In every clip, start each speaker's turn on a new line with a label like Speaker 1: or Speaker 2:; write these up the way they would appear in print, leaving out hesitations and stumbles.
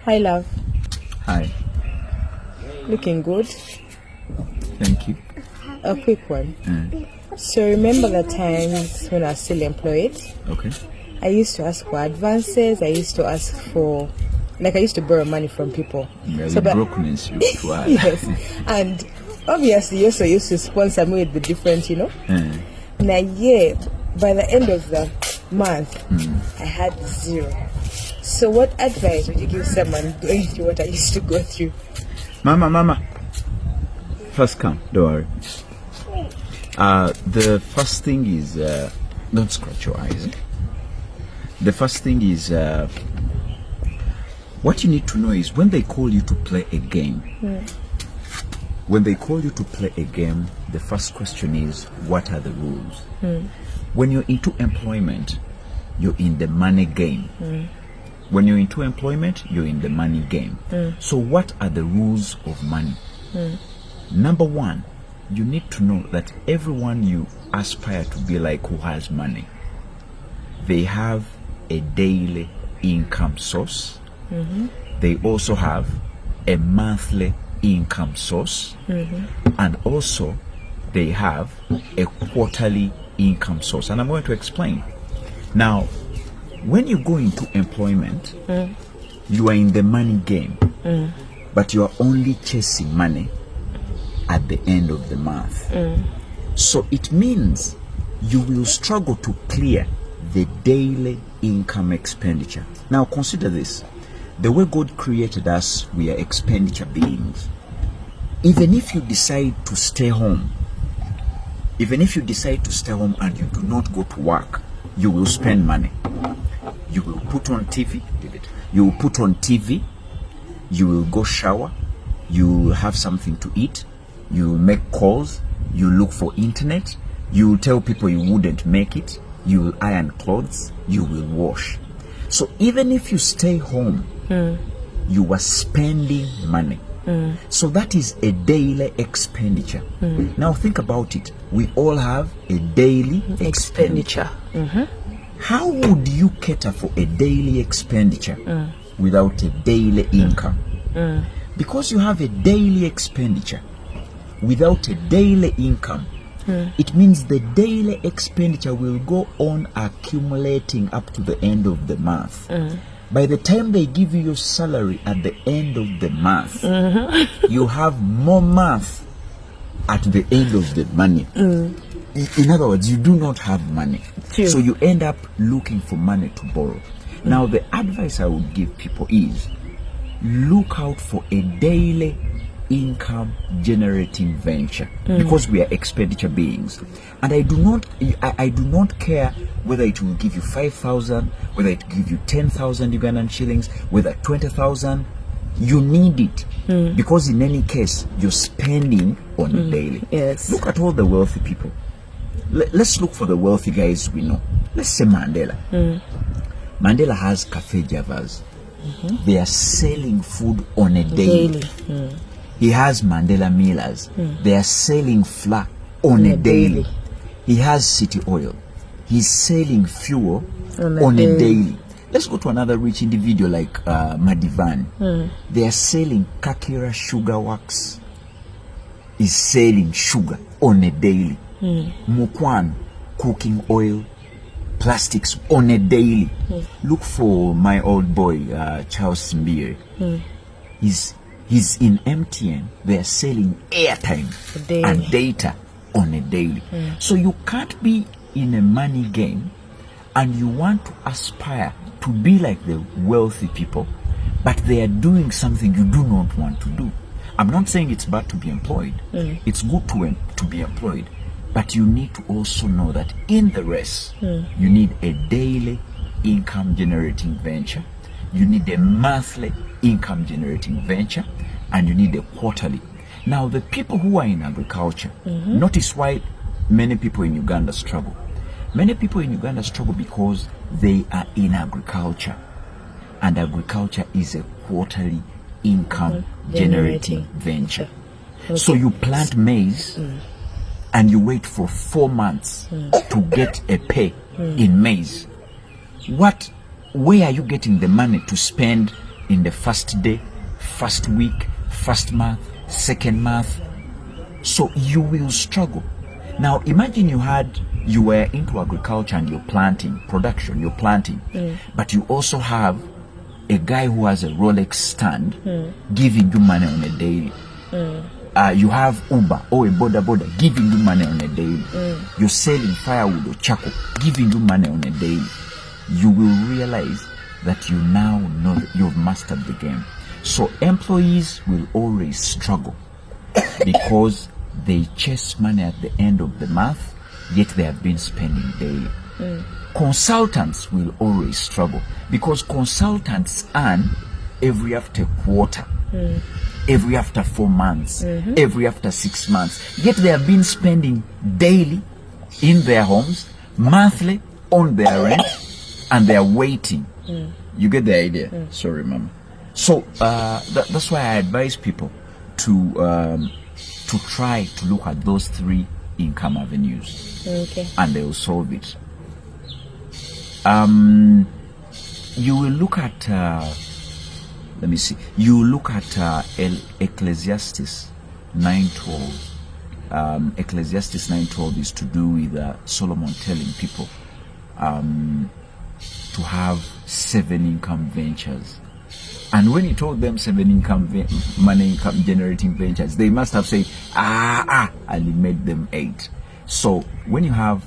Speaker 1: Hi, love.
Speaker 2: Hi.
Speaker 1: Looking good.
Speaker 2: Thank you.
Speaker 1: A quick one. So remember the times when I was still employed?
Speaker 2: Okay.
Speaker 1: I used to ask for advances. I used to ask for, I used to borrow money from people.
Speaker 2: Yeah,
Speaker 1: So,
Speaker 2: the brokenness you try.
Speaker 1: yes. And obviously, you also used to sponsor me with the different, Now, yeah, by the end of the month, I had zero. So what advice would you give someone going through what I used to go through?
Speaker 2: Mama. First come, don't worry. The first thing is, don't scratch your eyes. The first thing is, what you need to know is when they call you to play a game, the first question is, what are the rules? When you're into employment, you're in the money game. When you're into employment, you're in the money game. So what are the rules of money? Number one, you need to know that everyone you aspire to be like who has money, they have a daily income source. They also have a monthly income source. And also they have a quarterly income source. And I'm going to explain. Now, when you go into employment, you are in the money game, but you are only chasing money at the end of the month. So it means you will struggle to clear the daily income expenditure. Now consider this. The way God created us, we are expenditure beings. Even if you decide to stay home, and you do not go to work, you will spend money. You will put on TV. You will go shower. You will have something to eat. You will make calls. You look for internet. You will tell people you wouldn't make it. You will iron clothes. You will wash. So even if you stay home, you are spending money. So that is a daily expenditure. Now think about it. We all have a daily expenditure. How would you cater for a daily expenditure without a daily income? Because you have a daily expenditure without a daily income, it means the daily expenditure will go on accumulating up to the end of the month. By the time they give you your salary at the end of the month, you have more month at the end of the money. In other words, you do not have money.
Speaker 1: True.
Speaker 2: So you end up looking for money to borrow. Now, the advice I would give people is look out for a daily income generating venture, because we are expenditure beings. And I do not care whether it will give you 5,000, whether it will give you 10,000 Ugandan shillings, whether 20,000. You need it, because in any case you're spending on a daily.
Speaker 1: Yes.
Speaker 2: Look at all the wealthy people. Let's look for the wealthy guys we know. Let's say Mandela. Mandela has Cafe Javas. They are selling food on a daily. He has Mandela Millers. They are selling flour on a daily. He has City Oil. He's selling fuel on a daily. Let's go to another rich individual like Madivan. They are selling Kakira Sugar Works. He's selling sugar on a daily. Mukwan, cooking oil, plastics on a daily. Look for my old boy, Charles Mbire. He's in MTN. They're selling airtime and data on a daily. So you can't be in a money game and you want to aspire to be like the wealthy people, but they are doing something you do not want to do. I'm not saying it's bad to be employed. It's good to be employed. But you need to also know that in the race, you need a daily income generating venture, you need a monthly income generating venture, and you need a quarterly. Now, the people who are in agriculture, notice why many people in Uganda struggle. Many people in Uganda struggle because they are in agriculture, and agriculture is a quarterly income generating venture. So you plant maize and you wait for 4 months to get a pay in maize. Where are you getting the money to spend in the first day, first week, first month, second month. So you will struggle. Now imagine you were into agriculture and you're planting, production, you're planting, but you also have a guy who has a Rolex stand giving you money on a daily. You have Uber or a boda giving you money on a daily. You're selling firewood or charcoal, giving you money on a daily. You will realize that you now know that you've mastered the game. So employees will always struggle because they chase money at the end of the month, yet they have been spending daily. Consultants will always struggle because consultants earn every after quarter, every after 4 months, every after 6 months, yet they have been spending daily in their homes, monthly on their rent, and they are waiting. You get the idea? Sorry, Mama. So that's why I advise people to try to look at those 3 income avenues, and they will solve it. You will look at let me see. You look at Ecclesiastes 9:12. Ecclesiastes 9:12 is to do with Solomon telling people to have 7 income ventures. And when he told them 7 money income generating ventures, they must have said, and he made them 8. So when you have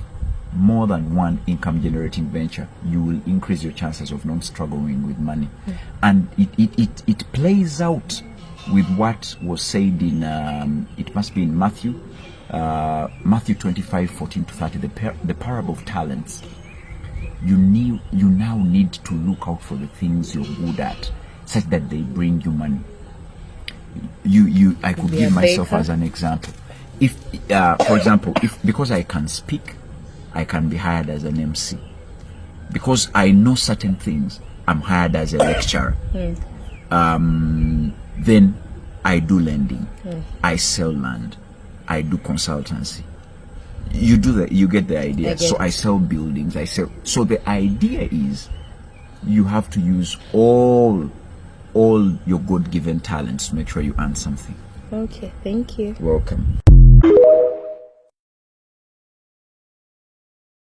Speaker 2: more than 1 income generating venture, you will increase your chances of not struggling with money. And it plays out with what was said in it must be in Matthew 25:14-30, the parable of talents. You now need to look out for the things you're good at, such that they bring you money. I could give myself as an example. If for example, because I can speak, I can be hired as an MC. Because I know certain things, I'm hired as a lecturer. Then I do lending, I sell land, I do consultancy. You get the idea. So I sell buildings, so the idea is you have to use all your God-given talents to make sure you earn something.
Speaker 1: Okay, thank you.
Speaker 2: Welcome.